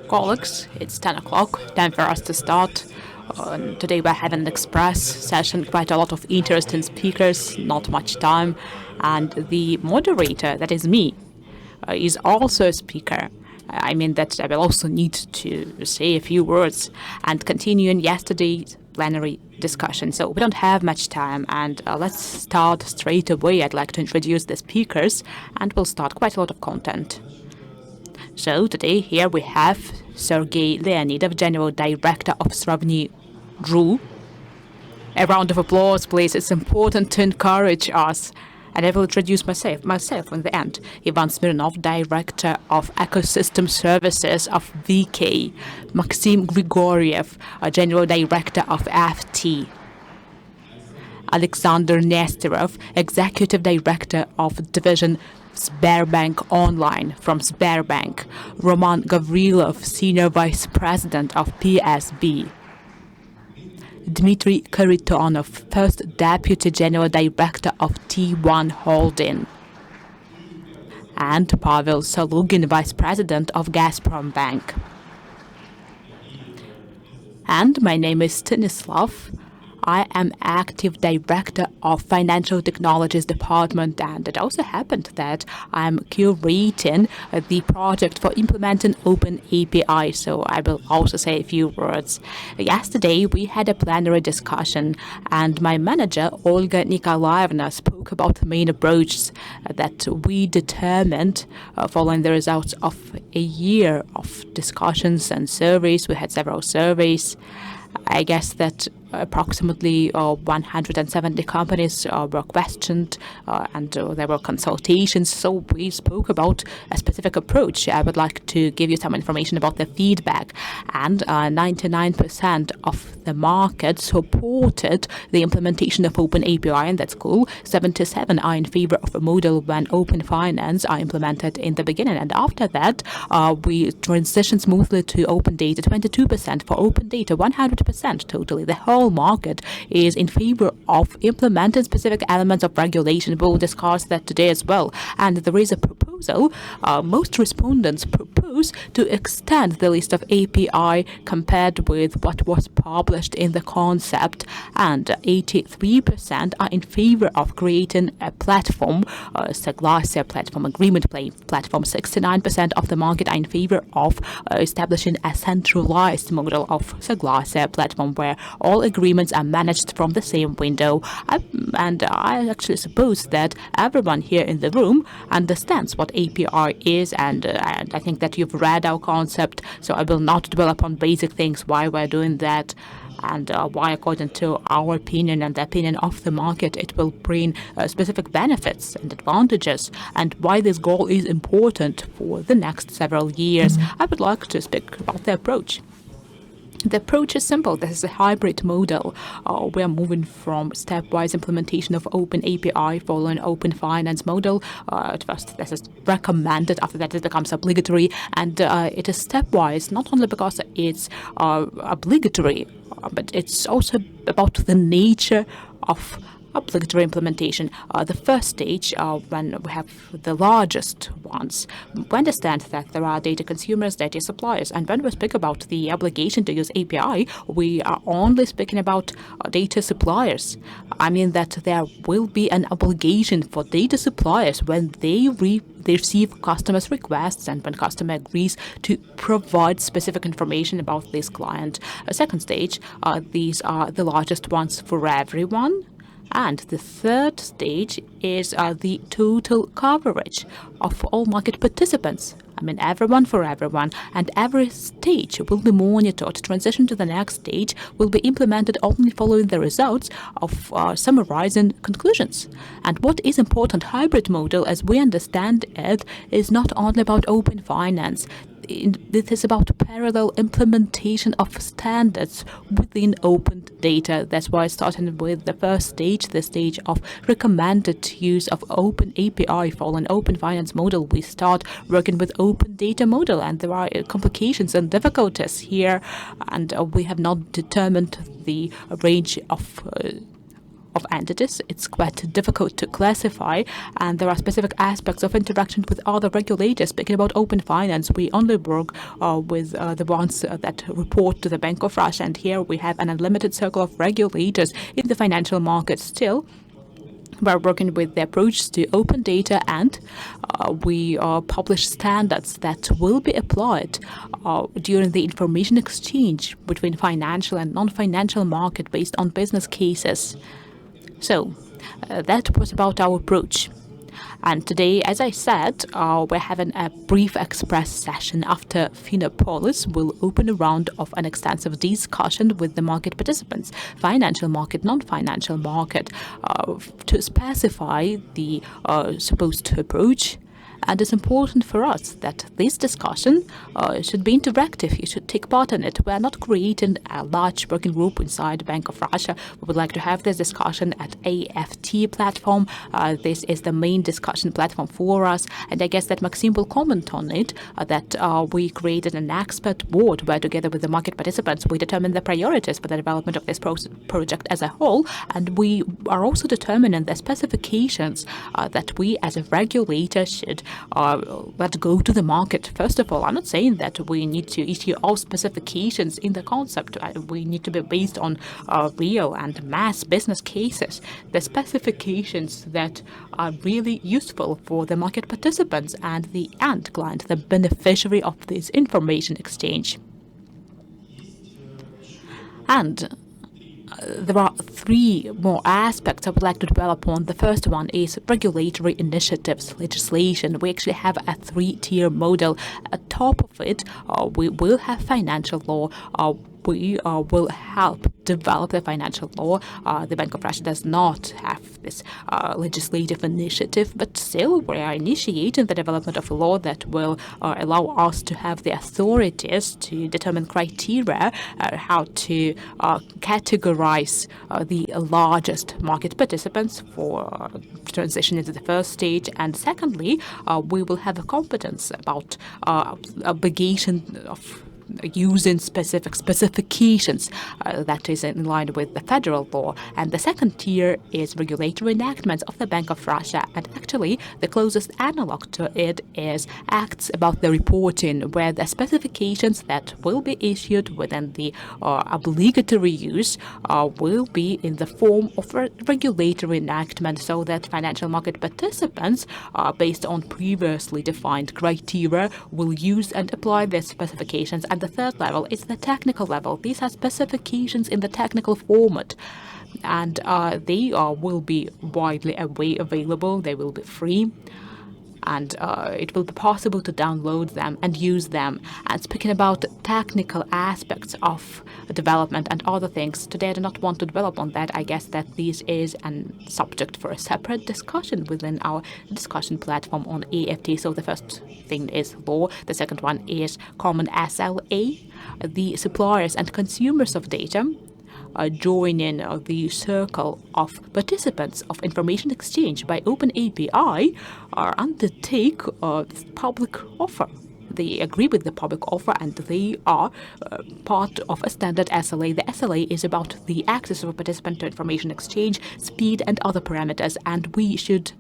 Colleagues, it's 10 o'clock, time for us to start. Today we're having an express session, quite a lot of interesting speakers, not much time. And the moderator, that is me, is also a speaker. I mean that I will also need to say a few words and continuing yesterday's plenary discussion. So we don't have much time, and let's start straight away. I'd like to introduce the speakers, and we'll start quite a lot of content. So today here we have Sergey Leonidov, General Director of Sravni. A round of applause, please. It's important to encourage us. And I will introduce myself in the end. Ivan Smirnov, Director of Ecosystem Services of VK. Maxim Grigoriev, General Director of FT. Alexander Nesterov, Executive Director of Division Sberbank Online from Sberbank. Roman Gavrilov, Senior Vice President of PSB. Dmitrii Kharitonov, First Deputy General Director of T1 Holding. And Pavel Salugin, Vice President of Gazprombank. And my name is Stanislav. I am Active Director of Financial Technologies Department, and it also happened that I'm curating the project for implementing Open API, so I will also say a few words. Yesterday, we had a plenary discussion, and my manager, Olga Nikolaevna, spoke about the main approaches that we determined following the results of a year of discussions and surveys. We had several surveys. I guess that approximately 170 companies were questioned and there were consultations. So we spoke about a specific approach. I would like to give you some information about the feedback. And 99% of the market supported the implementation of Open API, and that's cool. 77 are in favor of a model when Open Finance are implemented in the beginning. And after that, we transitioned smoothly to Open Data. 22% for Open Data, 100% totally. The whole market is in favor of implementing specific elements of regulation. We'll discuss that today as well. And there is a proposal. Most respondents propose to extend the list of API compared with what was published in the concept. And 83% are in favor of creating a platform, Soglasiya platform, agreement platform. 69% of the market are in favor of establishing a centralized model of Soglasiya platform where all agreements are managed from the same window. And I actually suppose that everyone here in the room understands what API is, and I think that you've read our concept, so I will not dwell upon basic things, why we're doing that, and why, according to our opinion and the opinion of the market, it will bring specific benefits and advantages, and why this goal is important for the next several years. I would like to speak about the approach. The approach is simple. This is a hybrid model. We are moving from stepwise implementation of Open API following Open Finance model. At first, this is recommended. After that, it becomes obligatory. And it is stepwise, not only because it's obligatory, but it's also about the nature of obligatory implementation. The first stage, when we have the largest ones, we understand that there are data consumers, data suppliers, and when we speak about the obligation to use API, we are only speaking about data suppliers. I mean that there will be an obligation for data suppliers when they receive customers' requests and when customer agrees to provide specific information about this client. A second stage, these are the largest ones for everyone. And the third stage is the total coverage of all market participants. I mean, everyone for everyone. And every stage will be monitored. Transition to the next stage will be implemented only following the results of summarizing conclusions. And what is important, hybrid model, as we understand it, is not only about Open Finance. It is about parallel implementation of standards within open data. That's why starting with the first stage, the stage of recommended use of Open API following Open Finance model, we start working with Open Data model, and there are complications and difficulties here, and we have not determined the range of of entities. It's quite difficult to classify, and there are specific aspects of interaction with other regulators. Speaking about open finance, we only work with the ones that report to the Bank of Russia, and here we have an unlimited circle of regulators in the financial market. Still, we're working with the approach to open data, and we publish standards that will be applied during the information exchange between financial and non-financial market based on business cases. So that was about our approach. And today, as I said, we're having a brief express session. After Finapolis will open a round of an extensive discussion with the market participants, financial market, non-financial market, to specify the supposed approach. And it's important for us that this discussion should be interactive. You should take part in it. We are not creating a large working group inside the Bank of Russia. We would like to have this discussion at AFT platform. This is the main discussion platform for us. And I guess that Maxim will comment on it, that we created an expert board where together with the market participants, we determine the priorities for the development of this project as a whole. And we are also determining the specifications that we as a regulator should let go to the market. First of all, I'm not saying that we need to issue all specifications in the concept. We need to be based on real and mass business cases. The specifications that are really useful for the market participants and the end client, the beneficiary of this information exchange. And there are three more aspects I would like to develop on. The first one is regulatory initiatives, legislation. We actually have a three-tier model. At top of it, we will have financial law. We will help develop the financial law. The Bank of Russia does not have this legislative initiative, but still we are initiating the development of a law that will allow us to have the authorities to determine criteria, how to categorize the largest market participants for transition into the first stage. And secondly, we will have a competence about obligation of using specific specifications that is in line with the federal law. And the second tier is regulatory enactments of the Bank of Russia. And actually, the closest analog to it is acts about the reporting, where the specifications that will be issued within the obligatory use will be in the form of a regulatory enactment, so that financial market participants, based on previously defined criteria, will use and apply their specifications. And the third level is the technical level. These are specifications in the technical format, and they will be widely available. They will be free, and it will be possible to download them and use them. And speaking about technical aspects of development and other things, today I do not want to develop on that. I guess that this is a subject for a separate discussion within our discussion platform on AFT. So the first thing is law. The second one is common SLA. The suppliers and consumers of data joining the circle of participants of information exchange by open API undertake public offer. They agree with the public offer, and they are part of a standard SLA. The SLA is about the access of a participant to information exchange, speed, and other parameters, and we should.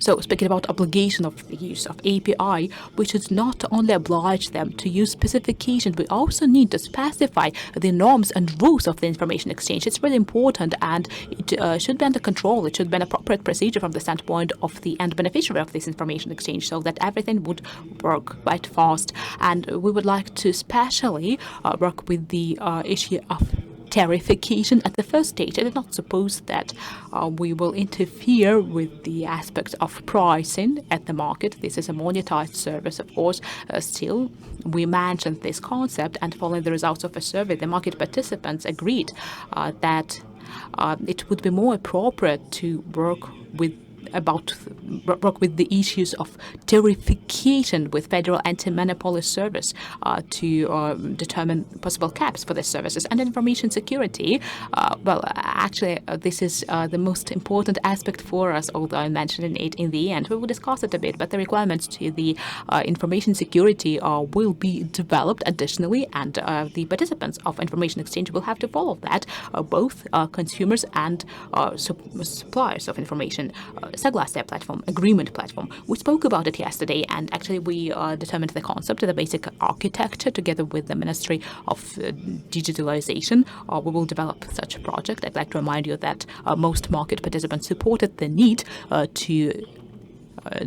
So, speaking about obligation of the use of API, we should not only oblige them to use specifications, we also need to specify the norms and rules of the information exchange. It's really important, and it should be under control. It should be an appropriate procedure from the standpoint of the end beneficiary of this information exchange, so that everything would work quite fast. And we would like to especially work with the issue of tariffication at the first stage. I did not suppose that we will interfere with the aspects of pricing at the market. This is a monetized service, of course. Still, we mentioned this concept, and following the results of a survey, the market participants agreed that it would be more appropriate to work with work with the issues of tariffication with Federal Anti-Monopoly Service to determine possible caps for the services. And information security, this is the most important aspect for us, although I mentioned it in the end. We will discuss it a bit, but the requirements to the information security will be developed additionally, and the participants of information exchange will have to follow that, both consumers and suppliers of information. Saglasya platform, agreement platform. We spoke about it yesterday, and actually we determined the concept, the basic architecture, together with the Ministry of Digitalization. We will develop such a project. I'd like to remind you that most market participants supported the need to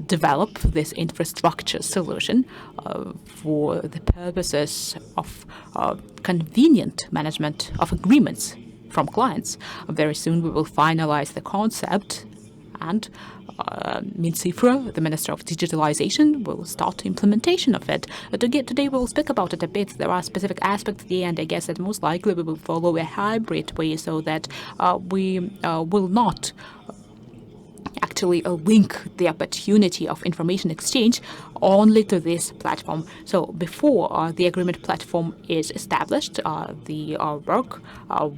develop this infrastructure solution for the purposes of convenient management of agreements from clients. Very soon we will finalize the concept, and Minцifra, the Minister of Digitalization, will start implementation of it. Today we will speak about it a bit. There are specific aspects at the end. I guess that most likely we will follow a hybrid way, so that we will not actually link the opportunity of information exchange only to this platform. So before the agreement platform is established, the work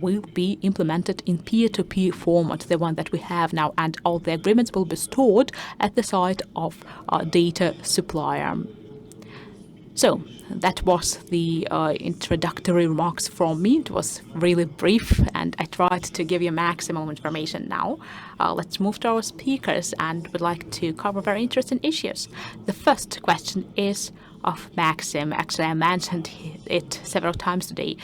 will be implemented in peer-to-peer format, the one that we have now, and all the agreements will be stored at the site of data supplier. So that was the introductory remarks from me. It was really brief, and I tried to give you maximum information now. Let's move to our speakers, and would like to cover very interesting issues. The first question is of Maxim. Actually, I mentioned it several times today.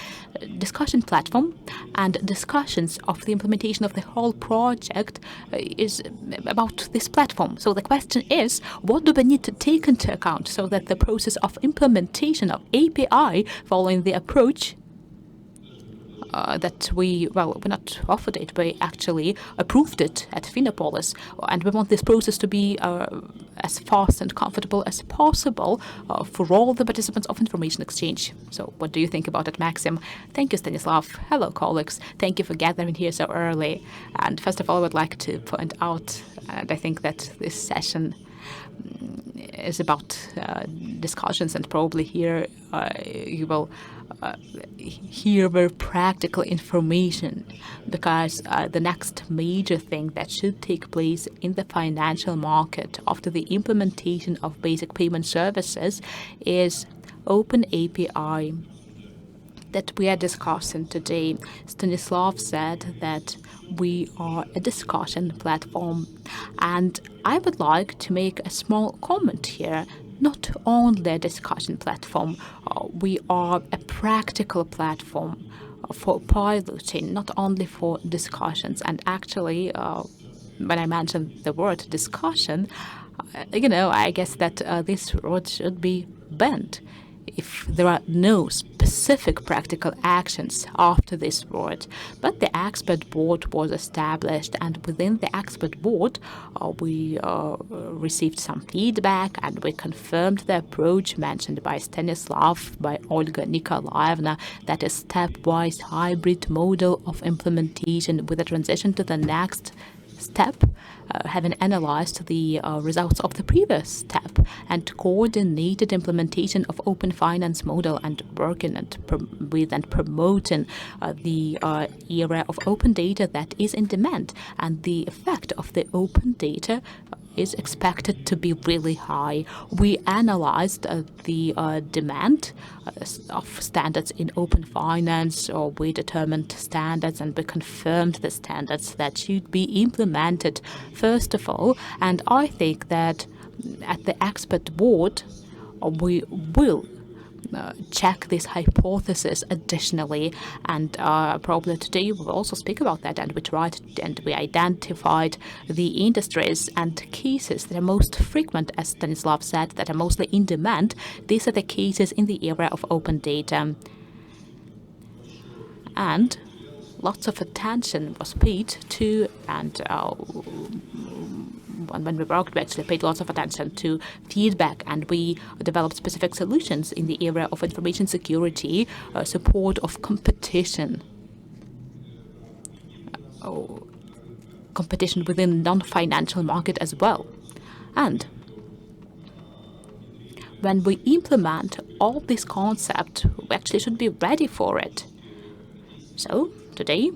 Discussion platform and discussions of the implementation of the whole project is about this platform. So the question is, what do we need to take into account so that the process of implementation of API following the approach that we not offered it, we actually approved it at Finapolis, and we want this process to be as fast and comfortable as possible for all the participants of information exchange. So what do you think about it, Maxim? Thank you, Stanislav. Hello, colleagues. Thank you for gathering here so early. And first of all, I would like to point out, and I think that this session is about discussions, and probably here you will hear very practical information, because the next major thing that should take place in the financial market after the implementation of basic payment services is Open API that we are discussing today. Stanislav said that we are a discussion platform, and I would like to make a small comment here. Not only a discussion platform, we are a practical platform for piloting, not only for discussions. And actually, when I mentioned the word discussion, I guess that this word should be banned if there are no specific practical actions after this word. But the expert board was established, and within the expert board we received some feedback, and we confirmed the approach mentioned by Stanislav, by Olga Nikolaevna, that is stepwise hybrid model of implementation with a transition to the next step, having analyzed the results of the previous step and coordinated implementation of open finance model, and working with and promoting the era of open data that is in demand, and the effect of the open data is expected to be really high. We analyzed the demand of standards in open finance, or we determined standards, and we confirmed the standards that should be implemented first of all. And I think that at the expert board we will check this hypothesis additionally, and probably today we will also speak about that, and we identified the industries and cases that are most frequent, as Stanislav said, that are mostly in demand. These are the cases in the era of open data, and lots of attention was paid to, and when we worked, we actually paid lots of attention to feedback, and we developed specific solutions in the area of information security, support of competition. competition within non-financial market as well. And when we implement all this concept, we actually should be ready for it. So today,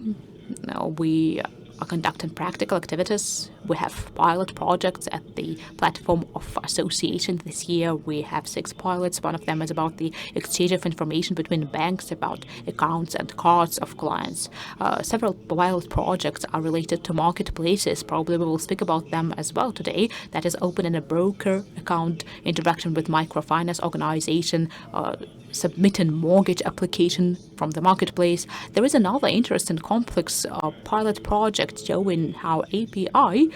we are conducting practical activities. We have pilot projects at the platform of association. This year we have 6 pilots. One of them is about the exchange of information between banks about accounts and cards of clients. Several pilot projects are related to marketplaces. Probably we will speak about them as well today. That is opening a broker account, interaction with microfinance organization, submitting mortgage application from the marketplace. There is another interesting complex pilot project showing how API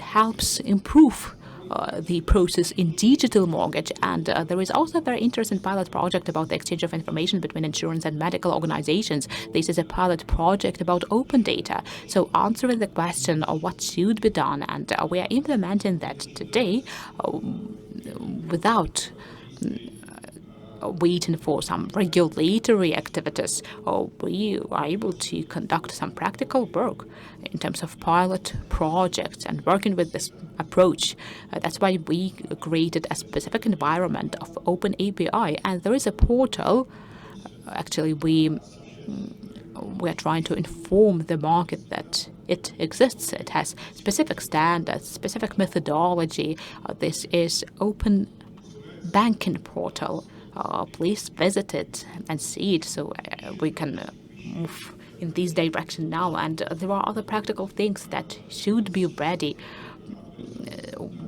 helps improve the process in digital mortgage. And there is also a very interesting pilot project about the exchange of information between insurance and medical organizations. This is a pilot project about open data. So answering the question of what should be done, and we are implementing that today without waiting for some regulatory activities, or we are able to conduct some practical work in terms of pilot projects and working with this approach. That's why we created a specific environment of open API, and there is a portal. Actually, we are trying to inform the market that it exists. It has specific standards, specific methodology. This is open banking portal. Please visit it and see it, so we can move in this direction now. And there are other practical things that should be ready.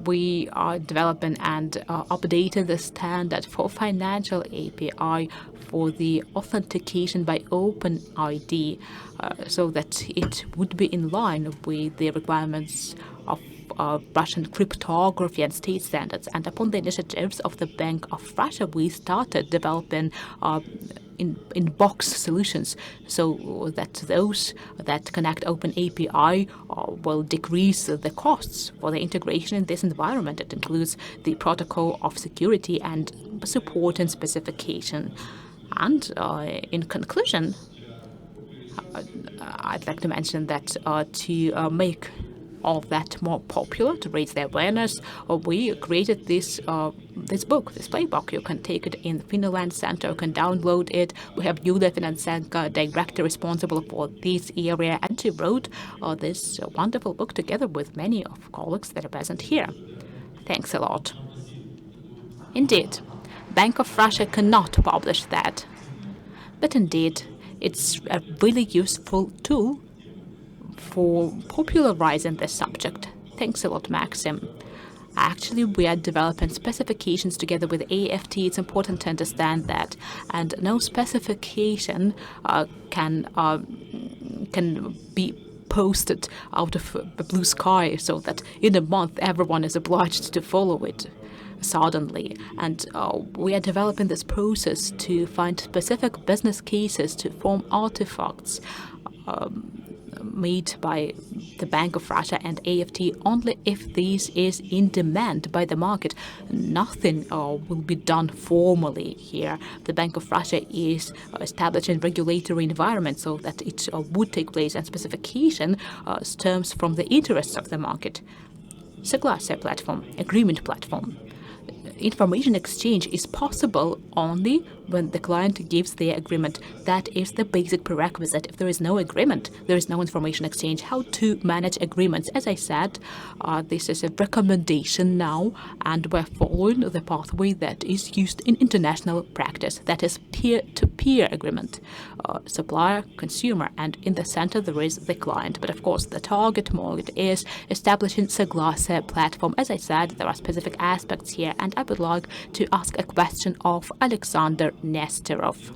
We are developing and updating the standard for financial API for the authentication by OpenID, so that it would be in line with the requirements of Russian cryptography and state standards. And upon the initiatives of the Bank of Russia, we started developing in-box solutions, so that those that connect Open API will decrease the costs for the integration in this environment. It includes the protocol of security and support and specification. And in conclusion, I'd like to mention that to make all of that more popular, to raise the awareness, we created this book, this playbook. You can take it in Finland Center, you can download it. We have Yulia Finansenko, director responsible for this area, and she wrote this wonderful book together with many of colleagues that are present here. Thanks a lot. Indeed, Bank of Russia cannot publish that, but indeed, it's a really useful tool for popularizing this subject. Thanks a lot, Maxim. Actually, we are developing specifications together with AFT. It's important to understand that, and no specification can be posted out of the blue sky, so that in a month everyone is obliged to follow it suddenly. And we are developing this process to find specific business cases to form artifacts made by the Bank of Russia and AFT only if this is in demand by the market. Nothing will be done formally here. The Bank of Russia is establishing regulatory environment so that it would take place, and specification stems from the interests of the market. Согласие platform, agreement platform. Information exchange is possible only when the client gives their agreement. That is the basic prerequisite. If there is no agreement, there is no information exchange. How to manage agreements? As I said, this is a recommendation now, and we're following the pathway that is used in international practice. That is peer-to-peer agreement, supplier, consumer, and in the center there is the client. But of course, the target market is establishing Согласие platform. As I said, there are specific aspects here, and I would like to ask a question of Alexander Nesterov.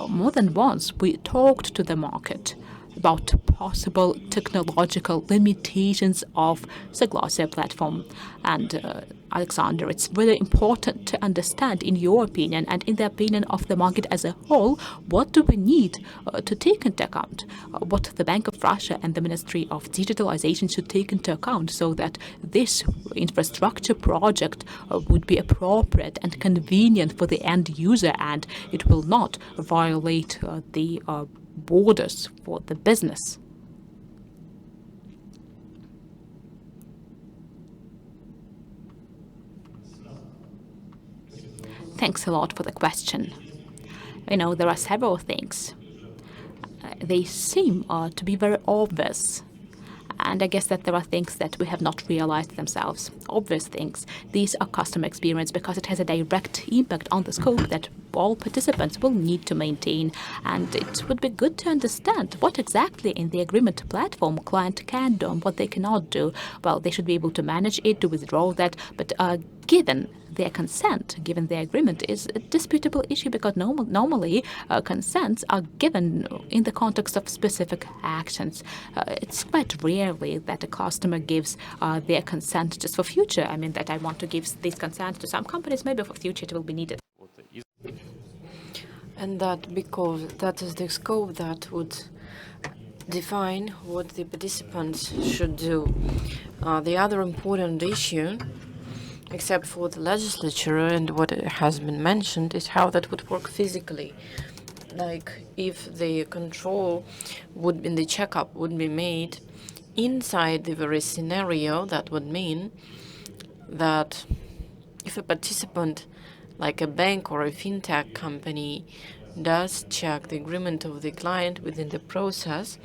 More than once, we talked to the market about possible technological limitations of Согласие platform. And Alexander, it's really important to understand, in your opinion and in the opinion of the market as a whole, what do we need to take into account, what the Bank of Russia and the Ministry of Digitalization should take into account, so that this infrastructure project would be appropriate and convenient for the end user, and it will not violate the borders for the business. Thanks a lot for the question. There are several things. They seem to be very obvious. And I guess that there are things that we have not realized themselves. Obvious things. These are customer experience because it has a direct impact on the scope that all participants will need to maintain. And it would be good to understand what exactly in the agreement platform client can do and what they cannot do. Well, they should be able to manage it, to withdraw that, but given their consent, given their agreement, is a disputable issue because normally consents are given in the context of specific actions. It's quite rarely that a customer gives their consent just for future. I mean, that I want to give this consent to some companies, maybe for future it will be needed. And that because that is the scope that would define what the participants should do. The other important issue, except for the legislature and what has been mentioned, is how that would work physically. Like if the control in the checkup would be made inside the very scenario, that would mean that if a participant, like a bank or a FinTech company, does check the agreement of the client within the process,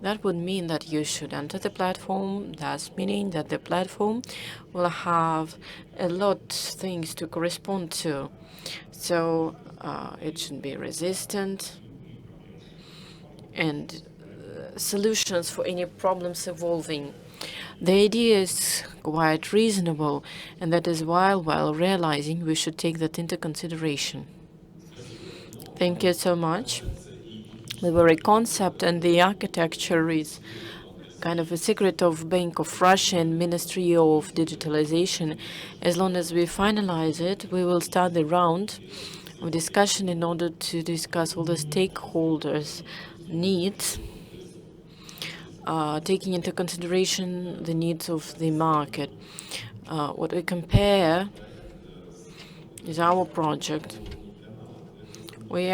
that would mean that you should enter the platform, thus meaning that the platform will have a lot of things to correspond to. So it should be resistant and solutions for any problems evolving. The idea is quite reasonable, and that is while realizing we should take that into consideration. Thank you so much. The very concept and the architecture is kind of a secret of Bank of Russia and Ministry of Digitalization. As long as we finalize it, we will start the round of discussion in order to discuss all the stakeholders' needs, taking into consideration the needs of the market. What we compare is our project. We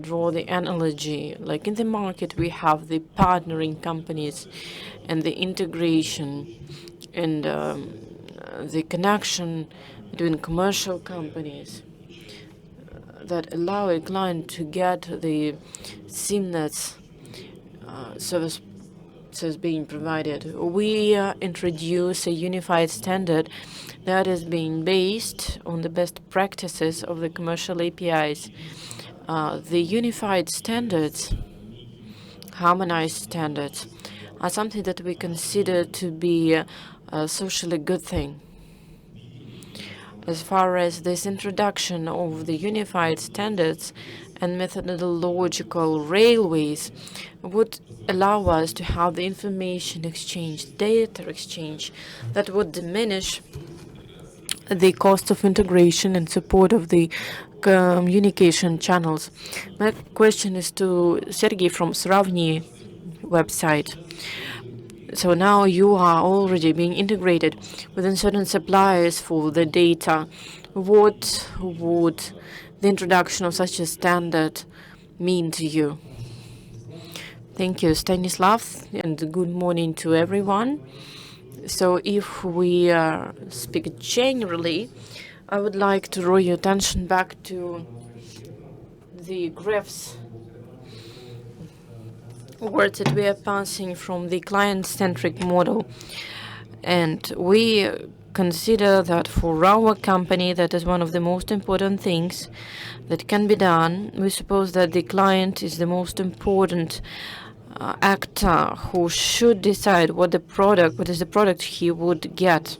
draw the analogy, like in the market we have the partnering companies and the integration and the connection between commercial companies that allow a client to get the seamless services being provided. We introduce a unified standard that is being based on the best practices of the commercial APIs. The unified standards, harmonized standards, are something that we consider to be a socially good thing. As far as this introduction of the unified standards and methodological railways would allow us to have the information exchange, data exchange, that would diminish the cost of integration and support of the communication channels. My question is to Sergey from Sravni website. So now you are already being integrated within certain suppliers for the data. What would the introduction of such a standard mean to you? Thank you, Stanislav, and good morning to everyone. So if we speak generally, I would like to draw your attention back to the graphs words that we are passing from the client-centric model. And we consider that for our company, that is one of the most important things that can be done. We suppose that the client is the most important actor who should decide what is the product he would get.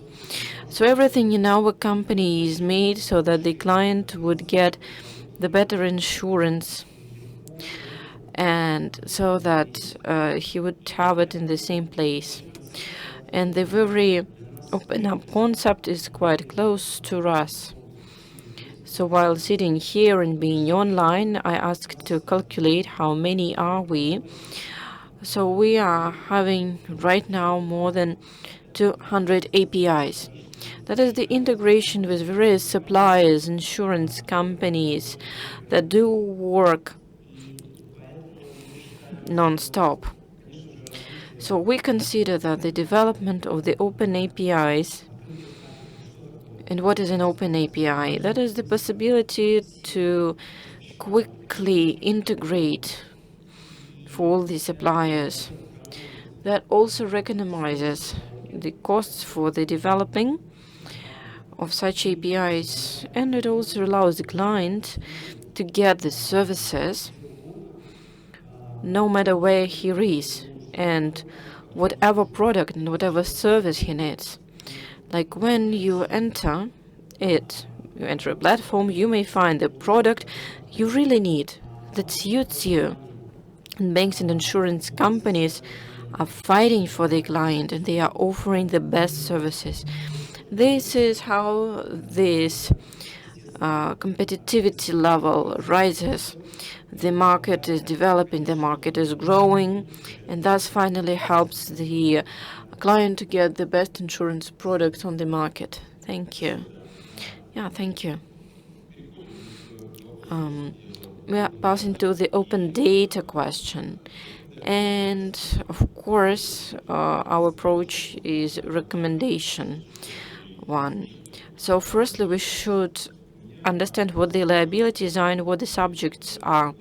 So everything in our company is made so that the client would get the better insurance, and so that he would have it in the same place. And the very open-up concept is quite close to us. So while sitting here and being online, I asked to calculate how many are we. So we are having right now more than 200 APIs. That is the integration with various suppliers, insurance companies that do work non-stop. So we consider that the development of the open APIs And what is an open API? That is the possibility to quickly integrate for all the suppliers. That also recognizes the costs for the developing of such APIs, and it also allows the client to get the services no matter where he is and whatever product and whatever service he needs. Like when you enter a platform, you may find a product you really need that suits you. And banks and insurance companies are fighting for the client, and they are offering the best services. This is how this competitivity level rises. The market is developing, the market is growing, and thus finally helps the client to get the best insurance products on the market. Thank you. Yeah, thank you. We are passing to the open data question. And of course, our approach is recommendation one. So firstly, we should understand what the liabilities are and what the subjects are.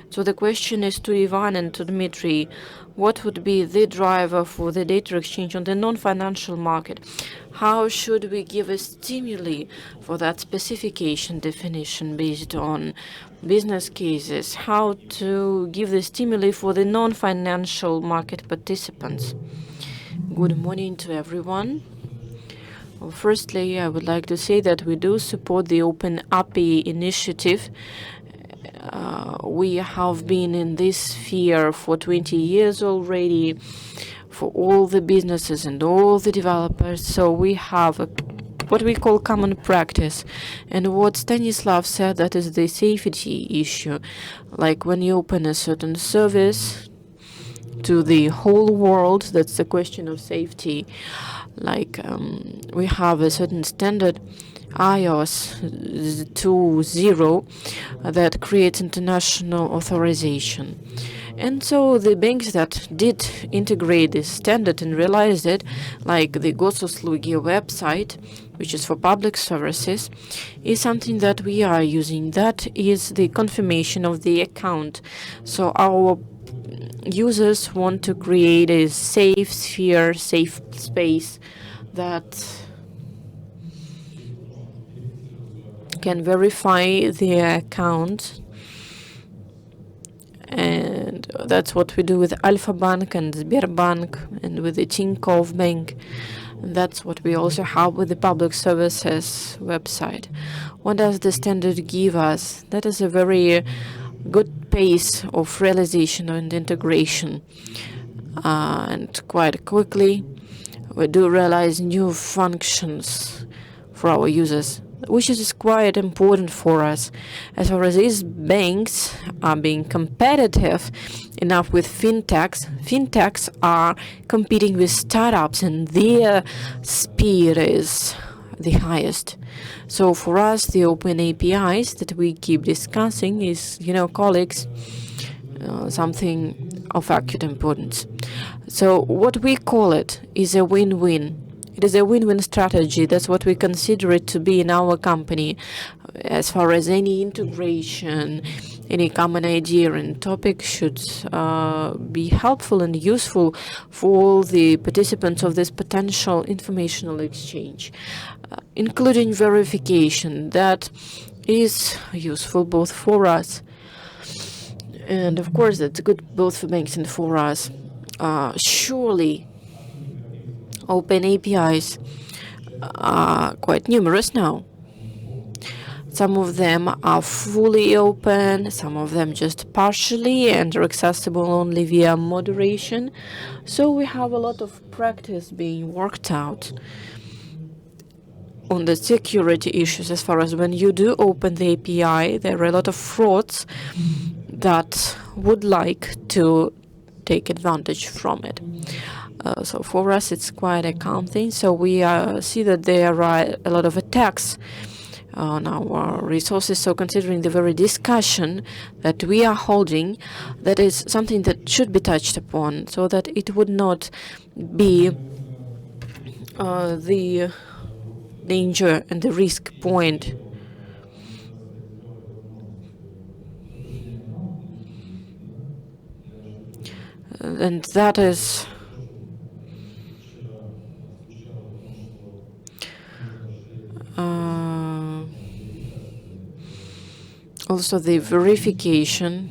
So the question is to Ivan and to Dmitrii, what would be the driver for the data exchange on the non-financial market? How should we give a stimuli for that specification definition based on business cases? How to give the stimuli for the non-financial market participants? Good morning to everyone. Well, firstly, I would like to say that we do support the Open API initiative. We have been in this sphere for 20 years already for all the businesses and all the developers. So we have what we call common practice. And what Stanislav said, that is the safety issue. Like when you open a certain service to the whole world, that's the question of safety. Like we have a certain standard, iOS 2.0, that creates international authorization. And so the banks that did integrate this standard and realized it, like the Gosuslugi website, which is for public services, is something that we are using. That is the confirmation of the account. So our users want to create a safe sphere, safe space that can verify their account. And that's what we do with Alpha Bank and Sberbank and with the Tinkoff Bank. And that's what we also have with the public services website. What does the standard give us? That is a very good pace of realization and integration. And quite quickly, we do realize new functions for our users, which is quite important for us. As far as these banks are being competitive enough with FinTechs, FinTechs are competing with startups, and their speed is the highest. So for us, the open APIs that we keep discussing is, colleagues, something of acute importance. So what we call it is a win-win. It is a win-win strategy. That's what we consider it to be in our company. As far as any integration, any common idea and topic should be helpful and useful for all the participants of this potential informational exchange, including verification. That is useful both for us, and of course that's good both for banks and for us. Surely open APIs are quite numerous now. Some of them are fully open, some of them just partially and are accessible only via moderation. So we have a lot of practice being worked out on the security issues. As far as when you do open the API, there are a lot of frauds that would like to take advantage from it. So for us, it's quite a calm thing. So we see that there are a lot of attacks on our resources. So considering the very discussion that we are holding, that is something that should be touched upon, so that it would not be the danger and the risk point. And that is also the verification.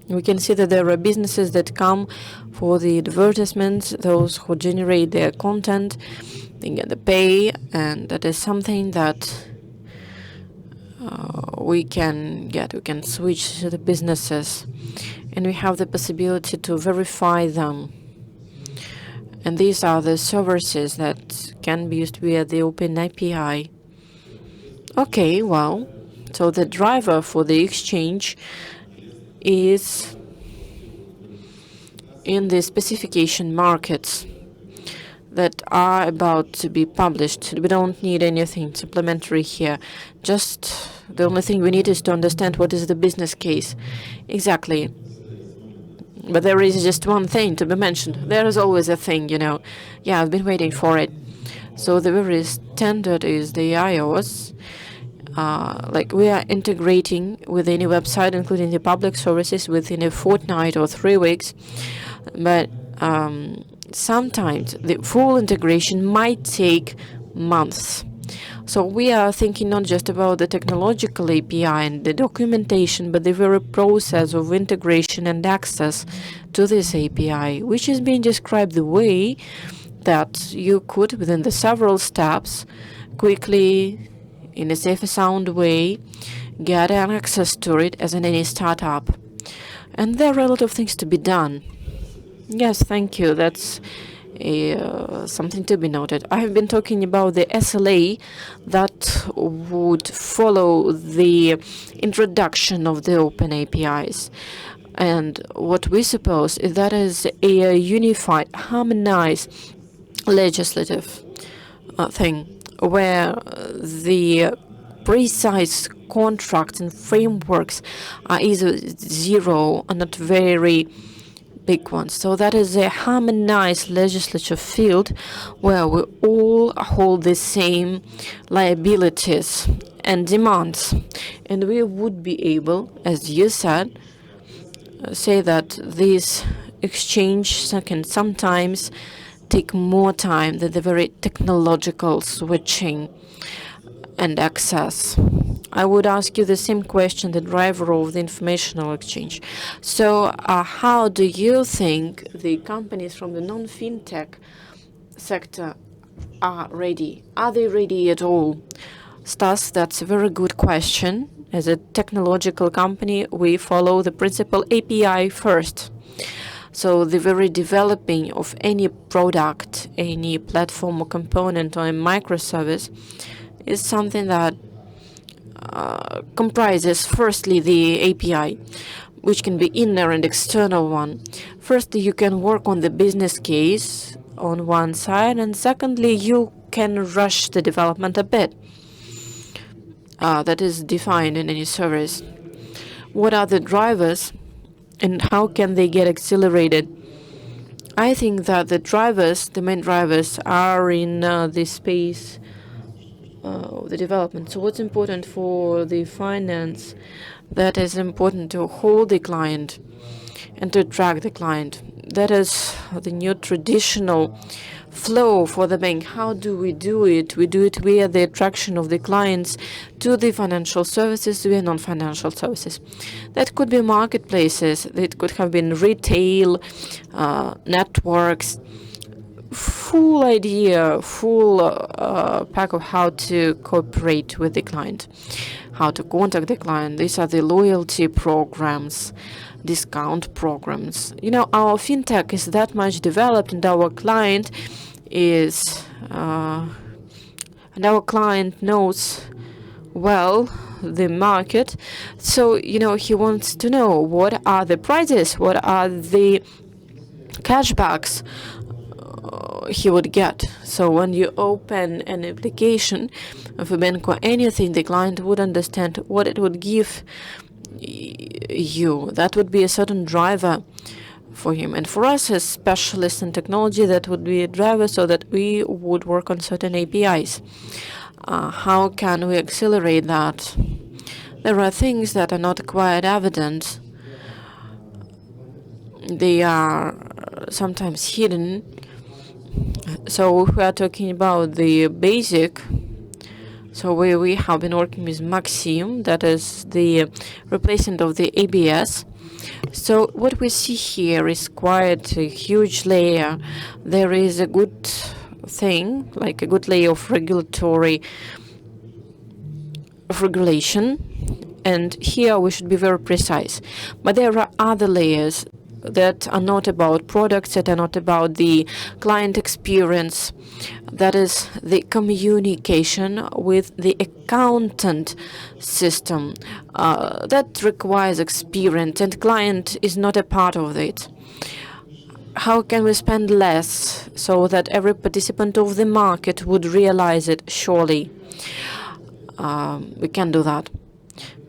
We can see that there are businesses that come for the advertisements, those who generate their content, they get the pay, and that is something that we can get. We can switch to the businesses, and we have the possibility to verify them. And these are the services that can be used via the Open API. Okay, well, so the driver for the exchange is in the specification markets that are about to be published. We don't need anything supplementary here. Just the only thing we need is to understand what is the business case. Exactly. But there is just one thing to be mentioned. There is always a thing, you know. Yeah, I've been waiting for it. So the very standard is the iOS. Like we are integrating with any website, including the public services, within a fortnight or 3 weeks. But sometimes the full integration might take months. So we are thinking not just about the technological API and the documentation, but the very process of integration and access to this API, which is being described the way that you could, within the several steps, quickly, in a safe and sound way, get an access to it as in any startup. And there are a lot of things to be done. Yes, thank you. That's something to be noted. I have been talking about the SLA that would follow the introduction of the open APIs. And what we suppose is that is a unified, harmonized legislative thing where the precise contracts and frameworks are either zero or not very big ones. So that is a harmonized legislative field where we all hold the same liabilities and demands. And we would be able, as you said, say that this exchange can sometimes take more time than the very technological switching and access. I would ask you the same question, the driver of the informational exchange. So how do you think the companies from the non-FinTech sector are ready? Are they ready at all? Stas, that's a very good question. As a technological company, we follow the principle API first. So the very developing of any product, any platform or component or a microservice is something that comprises firstly the API, which can be inner and external one. Firstly, you can work on the business case on one side, and secondly, you can rush the development a bit. That is defined in any service. What are the drivers and how can they get accelerated? I think that the drivers, the main drivers, are in the space of the development. So what's important for the finance? That is important to hold the client and to track the client. That is the new traditional flow for the bank. How do we do it? We do it via the attraction of the clients to the financial services, via non-financial services. That could be marketplaces. It could have been retail, networks. Full idea, full pack of how to cooperate with the client, how to contact the client. These are the loyalty programs, discount programs. You know, our FinTech is that much developed, and our client is, and our client knows well the market. So, you know, he wants to know what are the prices, what are the cashbacks he would get. So when you open an application of a bank or anything, the client would understand what it would give you. That would be a certain driver for him. And for us as specialists in technology, that would be a driver so that we would work on certain APIs. How can we accelerate that? There are things that are not quite evident. They are sometimes hidden. So if we are talking about the basic, so we have been working with Maxim, that is the replacement of the ABS. So what we see here is quite a huge layer. There is a good thing, like a good layer of regulation, and here we should be very precise. But there are other layers that are not about products, that are not about the client experience. That is the communication with the accountant system. That requires experience, and client is not a part of it. How can we spend less so that every participant of the market would realize it? Surely we can do that.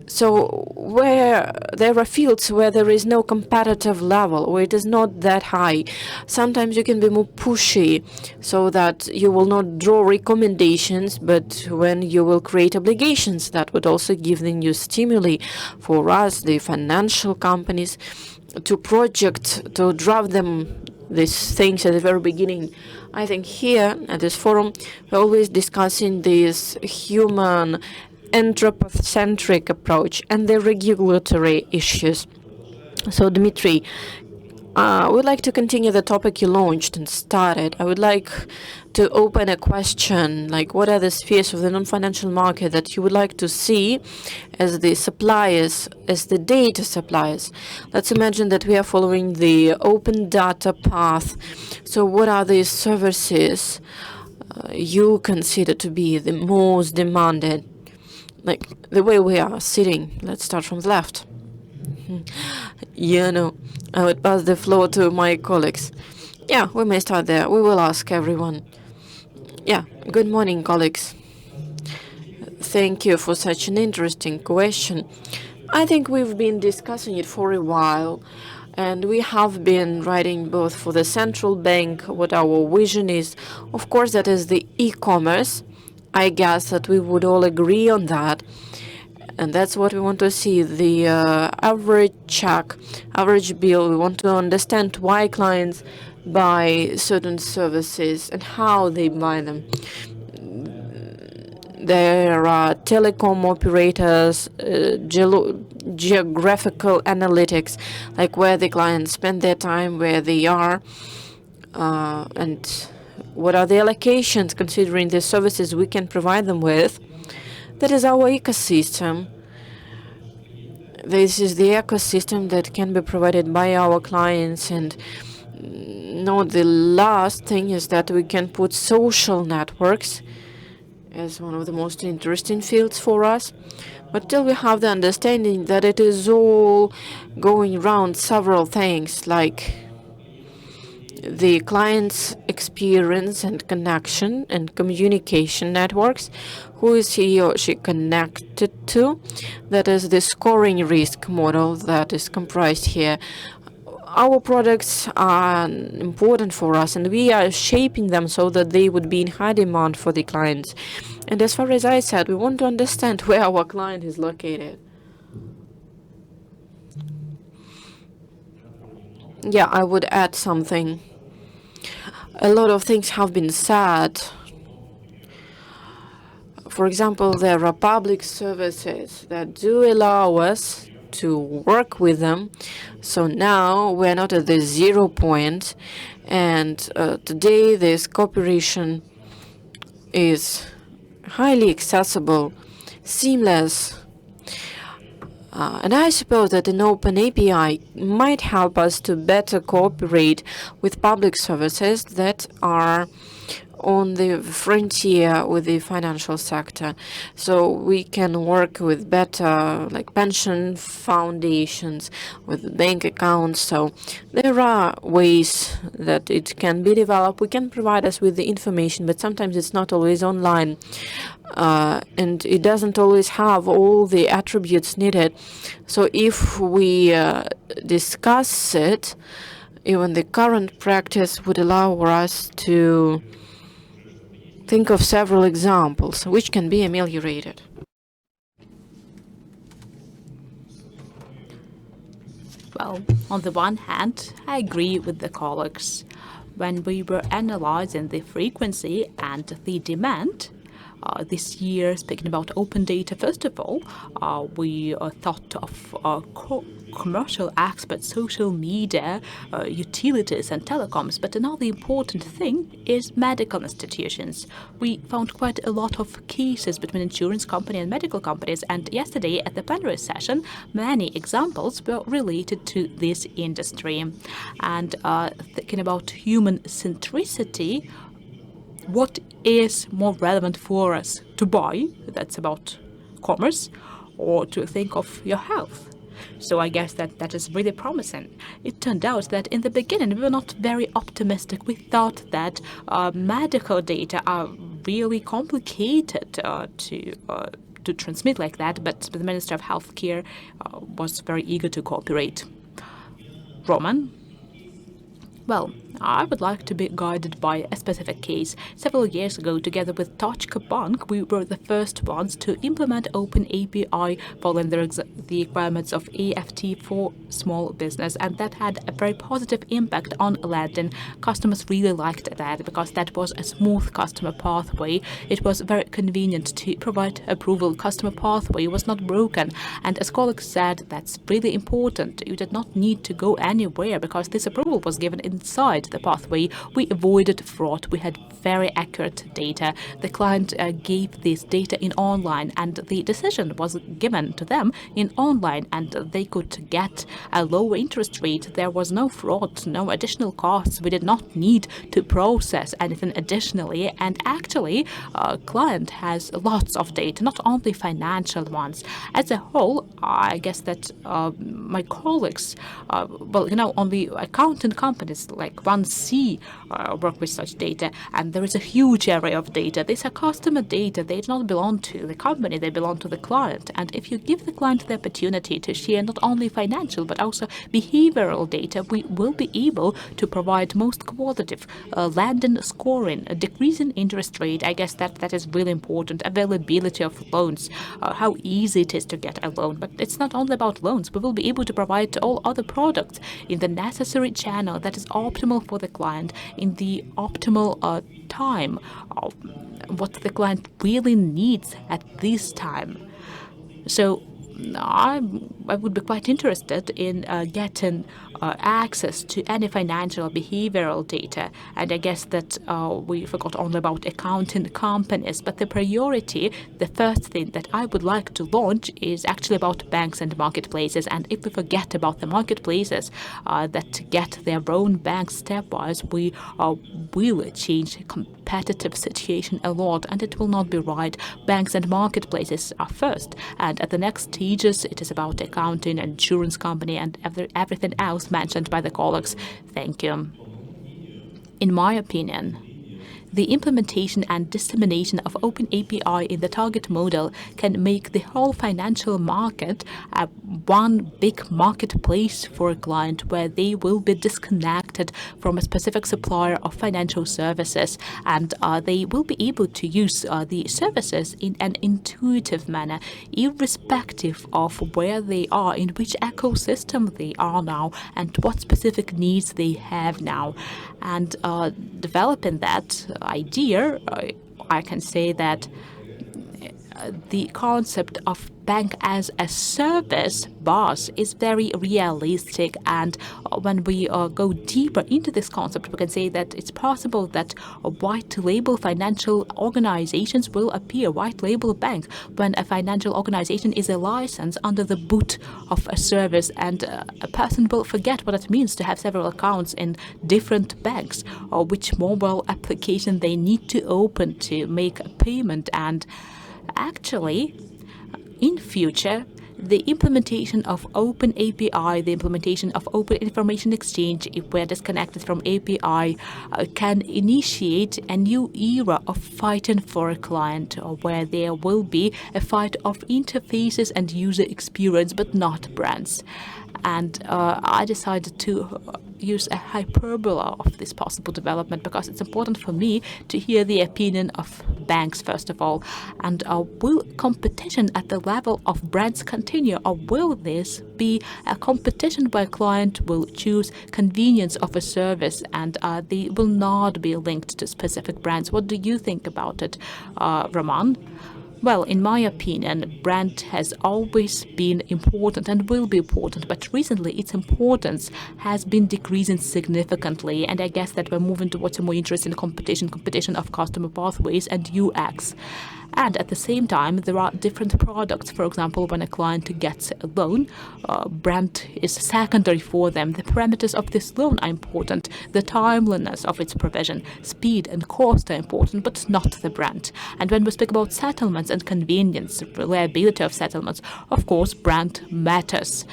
So where there are fields where there is no competitive level, where it is not that high, sometimes you can be more pushy so that you will not draw recommendations, but when you will create obligations, that would also give the new stimuli for us, the financial companies, to draft them these things at the very beginning. I think here at this forum, we're always discussing this human anthropocentric approach and the regulatory issues. So, Dmitrii, I would like to continue the topic you launched and started. I would like to open a question, like what are the spheres of the non-financial market that you would like to see as the suppliers, as the data suppliers? Let's imagine that we are following the open data path. So what are the services you consider to be the most demanded? Like the way we are sitting, let's start from the left. I would pass the floor to my colleagues. Yeah, we may start there. We will ask everyone. Yeah, good morning, colleagues. Thank you for such an interesting question. I think we've been discussing it for a while, and we have been writing both for the central bank what our vision is. Of course, that is the e-commerce. I guess that we would all agree on that. And that's what we want to see, the average check, average bill. We want to understand why clients buy certain services and how they buy them. There are telecom operators, geographical analytics, like where the clients spend their time, where they are, and what are the allocations considering the services we can provide them with. That is our ecosystem. This is the ecosystem that can be provided by our clients. And the last thing is that we can put social networks as one of the most interesting fields for us. But till we have the understanding that it is all going around several things, like the client's experience and connection and communication networks, who is he or she connected to, that is the scoring risk model that is comprised here. Our products are important for us, and we are shaping them so that they would be in high demand for the clients. And as far as I said, we want to understand where our client is located. Yeah, I would add something. A lot of things have been said. For example, there are public services that do allow us to work with them. So now we're not at the 0 point. And today this cooperation is highly accessible, seamless. And I suppose that an open API might help us to better cooperate with public services that are on the frontier with the financial sector. So we can work with better, like pension foundations, with bank accounts. So there are ways that it can be developed. We can provide us with the information, but sometimes it's not always online. And it doesn't always have all the attributes needed. So if we discuss it Even the current practice would allow us to think of several examples which can be ameliorated. Well, on the one hand, I agree with the colleagues. When we were analyzing the frequency and the demand, this year, speaking about open data, first of all, we thought of commercial aspects, social media, utilities and telecoms. But another important thing is medical institutions. We found quite a lot of cases between insurance company and medical companies. And yesterday at the plenary session, many examples were related to this industry. And thinking about human centricity, what is more relevant for us to buy, that's about commerce, or to think of your health? So I guess that is really promising. It turned out that in the beginning we were not very optimistic. We thought that medical data are really complicated to transmit like that, but the Minister of Healthcare was very eager to cooperate. Roman? Well, I would like to be guided by a specific case. Several years ago, together with Bank, we were the first ones to implement Open API following the requirements of AFT for small business, and that had a very positive impact on lending. Customers really liked that because that was a smooth customer pathway. It was very convenient to provide approval. Customer pathway was not broken, and as colleagues said, that's really important. You did not need to go anywhere because this approval was given inside the pathway. We avoided fraud. We had very accurate data. The client gave this data in online, and the decision was given to them in online, and they could get a lower interest rate. There was no fraud, no additional costs. We did not need to process anything additionally, and actually client has lots of data, not only financial ones. As a whole, I guess that my colleagues, on the accounting companies like 1C work with such data, and there is a huge area of data. These are customer data. They do not belong to the company, they belong to the client. And if you give the client the opportunity to share not only financial but also behavioral data, we will be able to provide most qualitative lending scoring, a decreasing interest rate. I guess that is really important. Availability of loans, how easy it is to get a loan. But it's not only about loans. We will be able to provide all other products in the necessary channel that is optimal for the client, in the optimal time, what the client really needs at this time. So I would be quite interested in getting access to any financial behavioral data. And I guess that we forgot only about accounting companies, but the priority, the first thing that I would like to launch is actually about banks and marketplaces. And if we forget about the marketplaces that get their own banks stepwise, we will change the competitive situation a lot, and it will not be right. Banks and marketplaces are first, and at the next stages it is about accounting, insurance company, and everything else mentioned by the colleagues. Thank you. In my opinion, the implementation and dissemination of Open API in the target model can make the whole financial market one big marketplace for a client, where they will be disconnected from a specific supplier of financial services, and they will be able to use the services in an intuitive manner, irrespective of where they are, in which ecosystem they are now, and what specific needs they have now. And developing that idea, I can say that the concept of bank as a service BaaS is very realistic, and when we go deeper into this concept, we can say that it's possible that white label financial organizations will appear. White label bank, when a financial organization is a license under the boot of a service, and a person will forget what it means to have several accounts in different banks, or which mobile application they need to open to make a payment. And actually, in future, the implementation of Open API, the implementation of Open Information Exchange, if we're disconnected from API, can initiate a new era of fighting for a client, where there will be a fight of interfaces and user experience, but not brands. And I decided to use a hyperbola of this possible development because it's important for me to hear the opinion of banks first of all. And will competition at the level of brands continue, or will this be a competition where client will choose convenience of a service and they will not be linked to specific brands? What do you think about it, Roman? Well, in my opinion, brand has always been important and will be important, but recently its importance has been decreasing significantly, and I guess that we're moving towards a more interesting competition of customer pathways and UX. And at the same time, there are different products. For example, when a client gets a loan, brand is secondary for them. The parameters of this loan are important. The timeliness of its provision, speed and cost are important, but not the brand. And when we speak about settlements and convenience, reliability of settlements, of course, brand matters.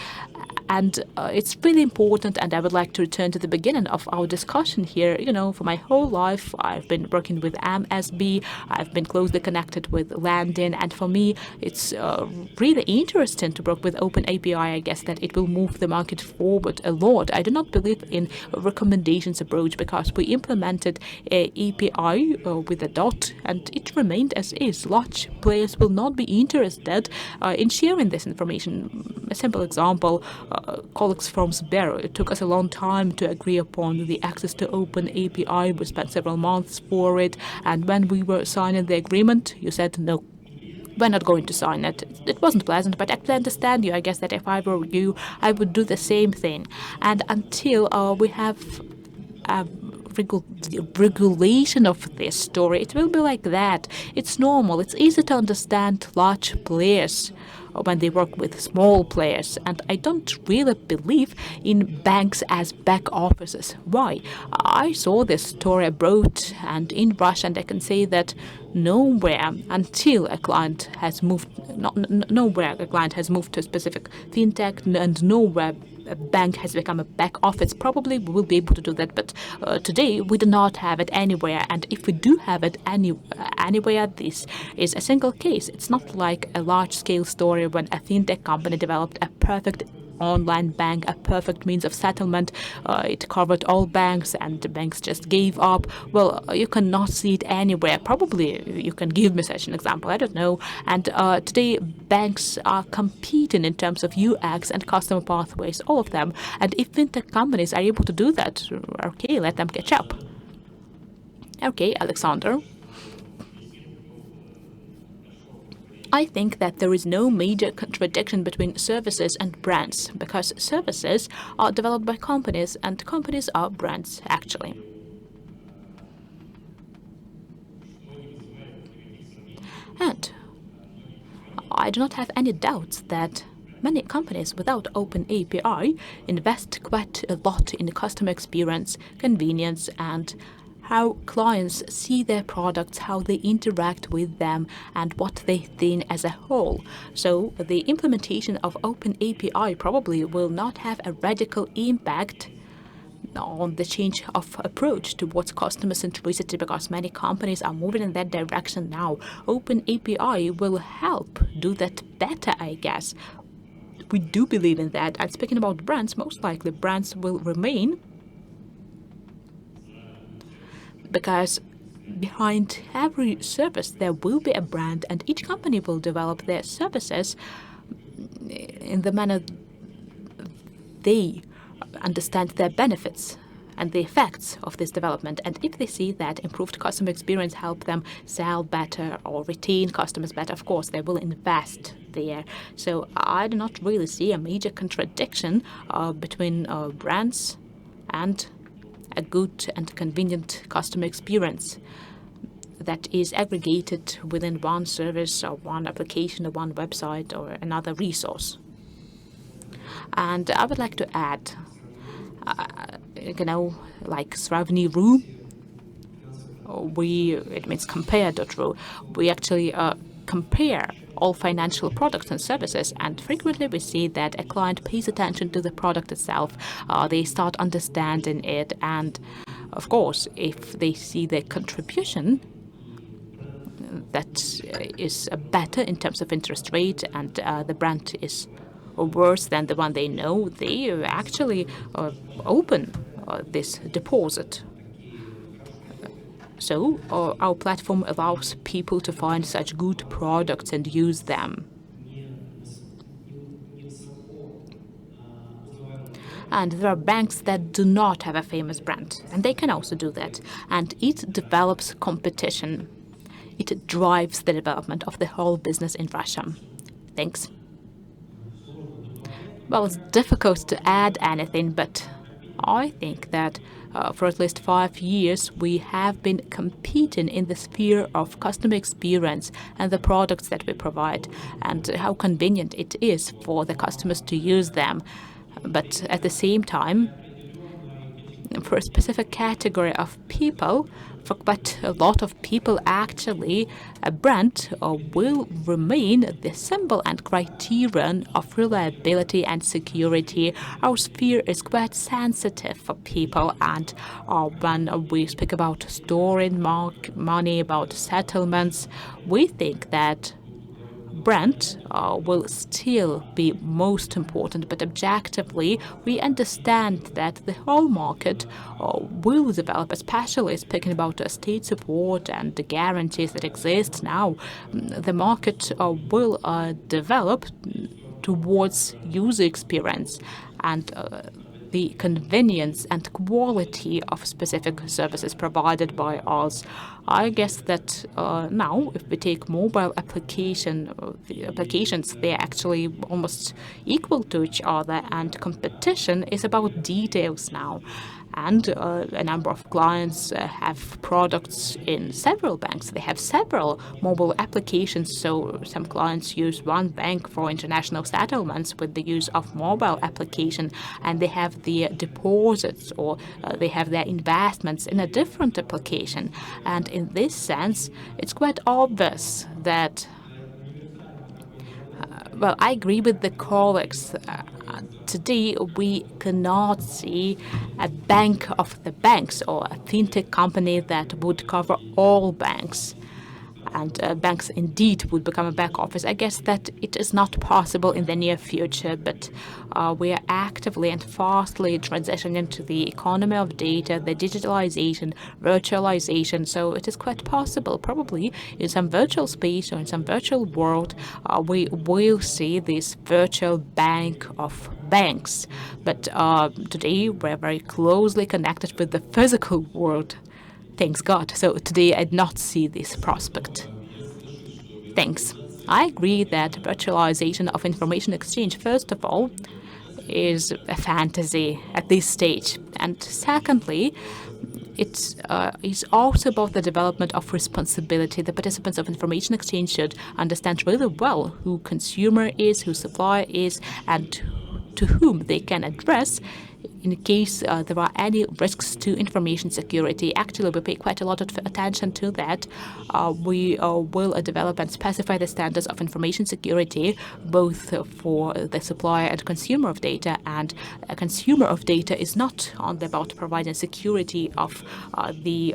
And it's really important, and I would like to return to the beginning of our discussion here. You know, for my whole life, I've been working with MSB, I've been closely connected with Landin, and for me, it's really interesting to work with Open API. I guess that it will move the market forward a lot. I do not believe in a recommendations approach because we implemented a API with a dot, and it remained as is. Large players will not be interested in sharing this information. A simple example, colleagues from Sberbank, it took us a long time to agree upon the access to Open API. We spent several months for it, and when we were signing the agreement, you said no. We're not going to sign it. It wasn't pleasant, but I can understand you. I guess that if I were you, I would do the same thing. And until we have regulation of this story, it will be like that. It's normal. It's easy to understand large players when they work with small players, and I don't really believe in banks as back offices. Why? I saw this story abroad and in Russia, and I can say that nowhere until a client has moved, nowhere a client has moved to a specific FinTech, and nowhere a bank has become a back office. Probably we will be able to do that, but today we do not have it anywhere, and if we do have it anywhere, this is a single case. It's not like a large-scale story when a FinTech company developed a perfect online bank, a perfect means of settlement. It covered all banks, and the banks just gave up. Well, you cannot see it anywhere. Probably you can give me such an example. I don't know. And today banks are competing in terms of UX and customer pathways, all of them. And if fintech companies are able to do that, okay, let them catch up. Okay, Alexander. I think that there is no major contradiction between services and brands, because services are developed by companies and companies are brands, actually. And I do not have any doubts that many companies without Open API invest quite a lot in the customer experience, convenience, and how clients see their products, how they interact with them, and what they think as a whole. So the implementation of Open API probably will not have a radical impact on the change of approach towards customer centricity, because many companies are moving in that direction now. Open API will help do that better, I guess. We do believe in that. And speaking about brands, most likely brands will remain, because behind every service there will be a brand, and each company will develop their services in the manner they understand their benefits and the effects of this development. And if they see that improved customer experience help them sell better or retain customers better, of course they will invest there. So I do not really see a major contradiction between brands and a good and convenient customer experience that is aggregated within one service or one application or one website or another resource. And I would like to add, like Sravni rule, it means compare.ru. We actually compare all financial products and services, and frequently we see that a client pays attention to the product itself. They start understanding it, and of course, if they see the contribution that is better in terms of interest rate, and the brand is worse than the one they know, they actually open this deposit. So our platform allows people to find such good products and use them. And there are banks that do not have a famous brand, and they can also do that. And it develops competition. It drives the development of the whole business in Russia. Thanks. Well, it's difficult to add anything, but I think that for at least 5 years, we have been competing in the sphere of customer experience and the products that we provide, and how convenient it is for the customers to use them. But at the same time, for a specific category of people, for quite a lot of people actually, a brand will remain the symbol and criterion of reliability and security. Our sphere is quite sensitive for people, and when we speak about storing money, about settlements, we think that brand will still be most important, but objectively we understand that the whole market will develop, especially speaking about state support and the guarantees that exist now. The market will develop towards user experience and the convenience and quality of specific services provided by us. I guess that now, if we take mobile applications, they're actually almost equal to each other, and competition is about details now. And a number of clients have products in several banks. They have several mobile applications, so some clients use one bank for international settlements with the use of mobile application, and they have the deposits or they have their investments in a different application. And in this sense, it's quite obvious that well, I agree with the colleagues. Today, we cannot see a bank of the banks or a FinTech company that would cover all banks. And banks indeed would become a back office. I guess that it is not possible in the near future, but we are actively and fastly transitioning to the economy of data, the digitalization, virtualization. So it is quite possible, probably in some virtual space or in some virtual world, we will see this virtual bank of banks. But today we're very closely connected with the physical world. Thanks God. So today I did not see this prospect. Thanks. I agree that virtualization of information exchange, first of all, is a fantasy at this stage. And secondly, it is also about the development of responsibility. The participants of information exchange should understand really well who consumer is, who supplier is, and to whom they can address in case there are any risks to information security. Actually, we pay quite a lot of attention to that. We will develop and specify the standards of information security, both for the supplier and consumer of data. And a consumer of data is not only about providing security of the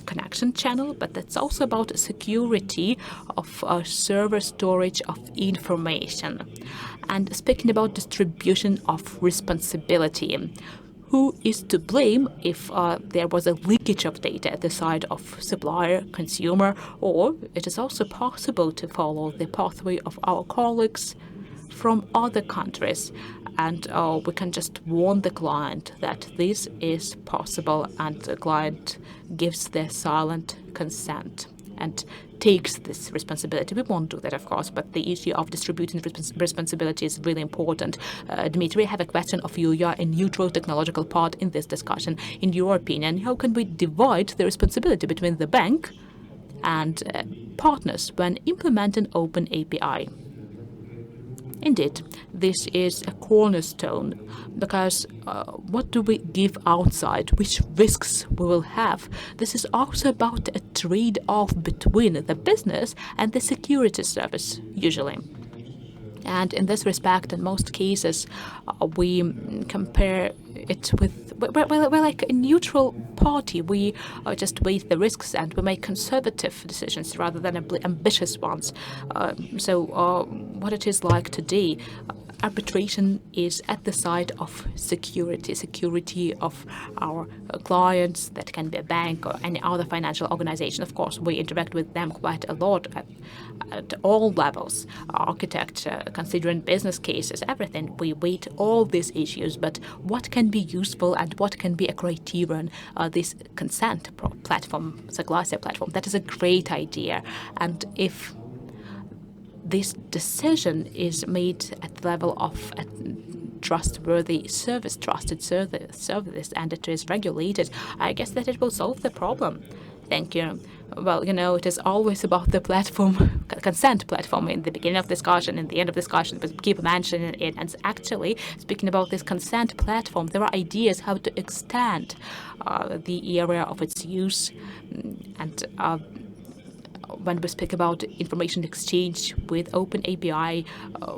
connection channel, but it's also about security of server storage of information. And speaking about distribution of responsibility, who is to blame if there was a leakage of data at the side of supplier, consumer, or it is also possible to follow the pathway of our colleagues from other countries. And we can just warn the client that this is possible, and the client gives their silent consent and takes this responsibility. We won't do that, of course, but the issue of distributing responsibility is really important. Dmitrii, I have a question of you. You are a neutral technological part in this discussion. In your opinion, how can we divide the responsibility between the bank and partners when implementing Open API? Indeed, this is a cornerstone, because what do we give outside, which risks we will have? This is also about a trade-off between the business and the security service, usually. And in this respect, in most cases, we compare it with, we're like a neutral party. We just weigh the risks and we make conservative decisions rather than ambitious ones. So what it is like today, arbitration is at the side of security of our clients. That can be a bank or any other financial organization. Of course, we interact with them quite a lot at all levels, architect, considering business cases, everything. We weight all these issues, but what can be useful and what can be a criterion, this consent platform, Soglasiya platform, that is a great idea. And if this decision is made at the level of a trustworthy service, trusted service, and it is regulated, I guess that it will solve the problem. Thank you. Well, it is always about the platform, consent platform, in the beginning of discussion, in the end of discussion, but keep mentioning it. And actually, speaking about this consent platform, there are ideas how to extend the area of its use. And when we speak about information exchange with open API,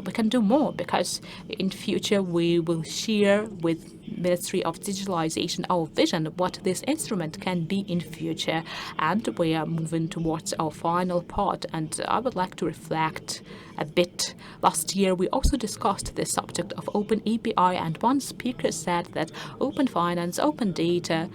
we can do more, because in future we will share with Ministry of Digitalization our vision what this instrument can be in future, and we are moving towards our final part. And I would like to reflect a bit. Last year we also discussed the subject of open API, and one speaker said that open finance, open data,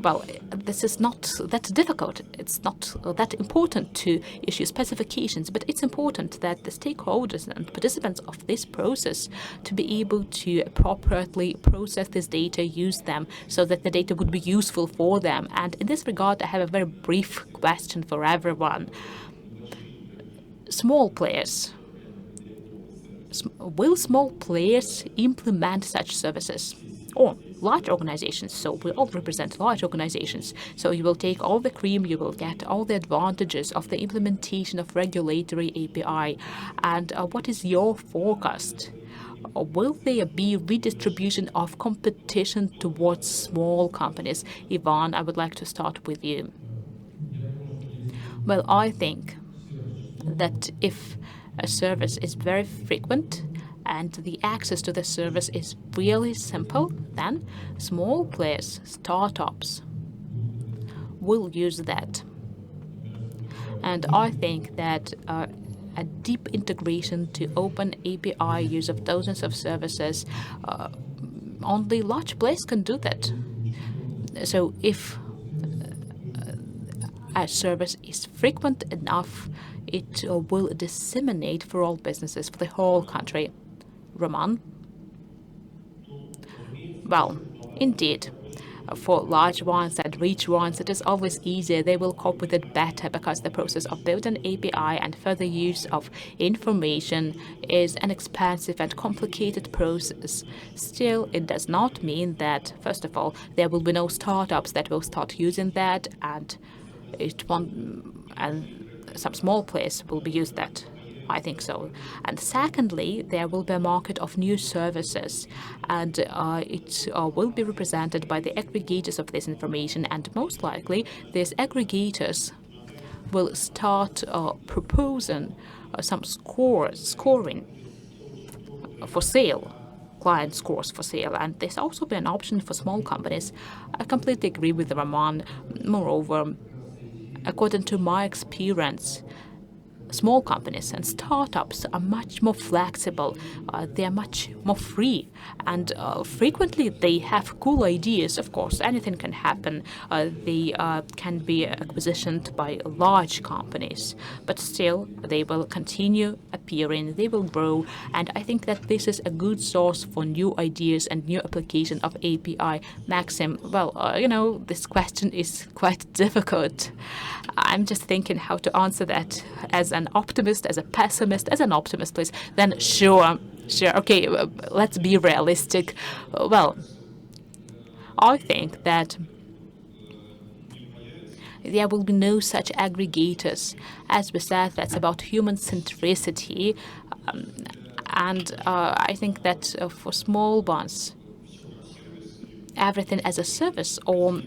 well, this is not that difficult. It's not that important to issue specifications, but it's important that the stakeholders and participants of this process to be able to appropriately process this data, use them, so that the data would be useful for them. And in this regard, I have a very brief question for everyone. Small players. Will small players implement such services? Or large organizations? So we all represent large organizations. So you will take all the cream, you will get all the advantages of the implementation of regulatory API. And what is your forecast? Will there be redistribution of competition towards small companies? Ivan, I would like to start with you. Well, I think that if a service is very frequent and the access to the service is really simple, then small players, startups, will use that. And I think that a deep integration to open API use of dozens of services, only large players can do that. So if a service is frequent enough, it will disseminate for all businesses, for the whole country. Roman? Well, indeed. For large ones and rich ones, it is always easier. They will cope with it better, because the process of building API and further use of information is an expensive and complicated process. Still, it does not mean that, first of all, there will be no startups that will start using that, and it won't, and some small players will be used that. I think so. And secondly, there will be a market of new services, and it will be represented by the aggregators of this information, and most likely these aggregators will start proposing some scoring for sale, client scores for sale, and this also be an option for small companies. I completely agree with Roman. Moreover, according to my experience, small companies and startups are much more flexible, they are much more free, and frequently they have cool ideas. Of course, anything can happen. They can be acquisitioned by large companies, but still they will continue appearing, they will grow, and I think that this is a good source for new ideas and new application of API. Maxim, well, this question is quite difficult. I'm just thinking how to answer that. As an optimist, as a pessimist, as an optimist, please. Then sure. Okay, let's be realistic. Well, I think that there will be no such aggregators. As we said, that's about human centricity. And I think that for small ones, everything as a service, or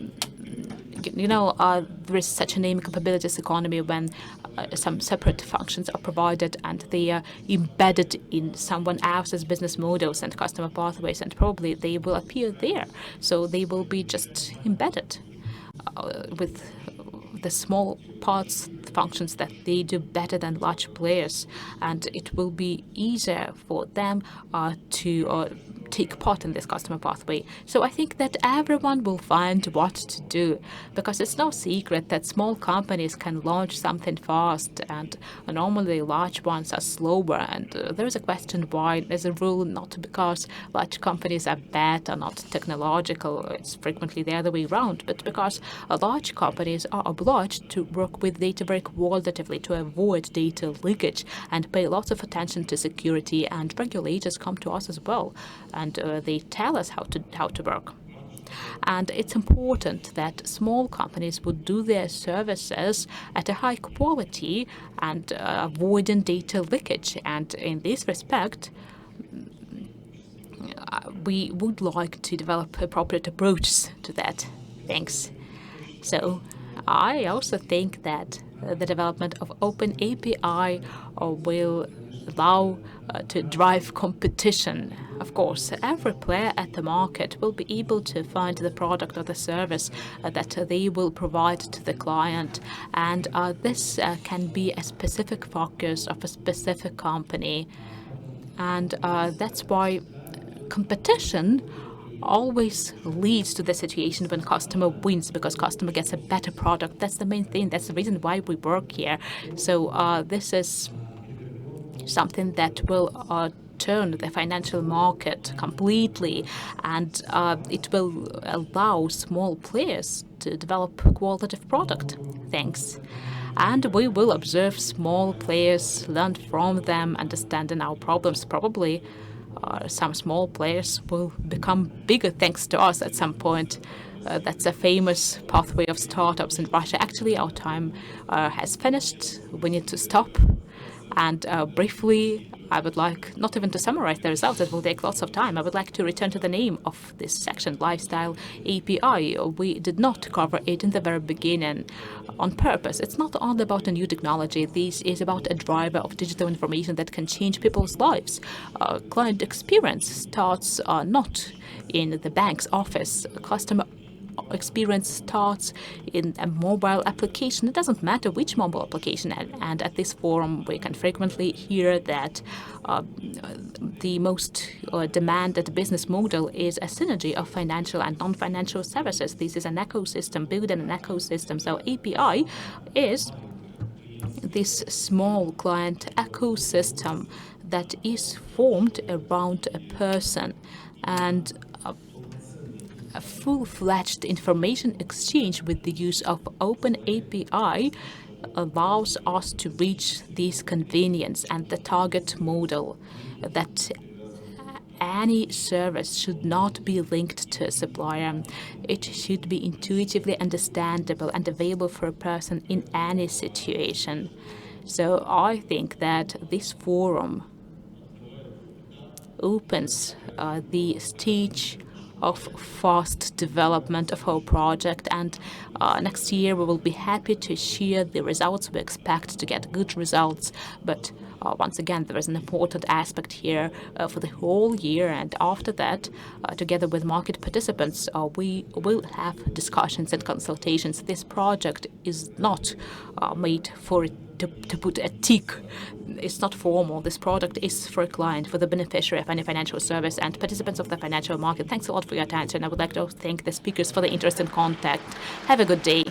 there is such a name, capabilities economy, when some separate functions are provided and they are embedded in someone else's business models and customer pathways, and probably they will appear there. So they will be just embedded with the small parts functions that they do better than large players, and it will be easier for them to take part in this customer pathway. So I think that everyone will find what to do, because it's no secret that small companies can launch something fast and normally large ones are slower. And there is a question why. As a rule, not because large companies are bad or not technological, it's frequently the other way around, but because large companies are obliged to work with data very qualitatively to avoid data leakage and pay lots of attention to security, and regulators come to us as well, and they tell us how to work. And it's important that small companies would do their services at a high quality and avoiding data leakage. And in this respect, we would like to develop appropriate approaches to that. Thanks. So I also think that the development of open API will allow to drive competition. Of course, every player at the market will be able to find the product or the service that they will provide to the client, and this can be a specific focus of a specific company. And that's why competition always leads to the situation when customer wins, because customer gets a better product. That's the main thing. That's the reason why we work here. So this is something that will turn the financial market completely, and it will allow small players to develop a qualitative product. Thanks. And we will observe small players, learn from them, understanding our problems. Probably some small players will become bigger thanks to us at some point. That's a famous pathway of startups in Russia. Actually, our time has finished. We need to stop. And briefly, I would like not even to summarize the results, it will take lots of time. I would like to return to the name of this section, Lifestyle API. We did not cover it in the very beginning on purpose. It's not all about a new technology. This is about a driver of digital information that can change people's lives. Client experience starts not in the bank's office. Customer experience starts in a mobile application. It doesn't matter which mobile application, and at this forum we can frequently hear that the most demanded business model is a synergy of financial and non-financial services. This is an ecosystem, building an ecosystem. So API is this small client ecosystem that is formed around a person, and a full-fledged information exchange with the use of open API allows us to reach this convenience and the target model that any service should not be linked to a supplier. It should be intuitively understandable and available for a person in any situation. So I think that this forum opens the stage of fast development of our project, and next year we will be happy to share the results. We expect to get good results, but once again there is an important aspect here for the whole year, and after that together with market participants we will have discussions and consultations. This project is not made for to put a tick. It's not formal. This product is for a client, for the beneficiary of any financial service and participants of the financial market. Thanks a lot for your attention. I would like to thank the speakers for the interest and contact. Have a good day.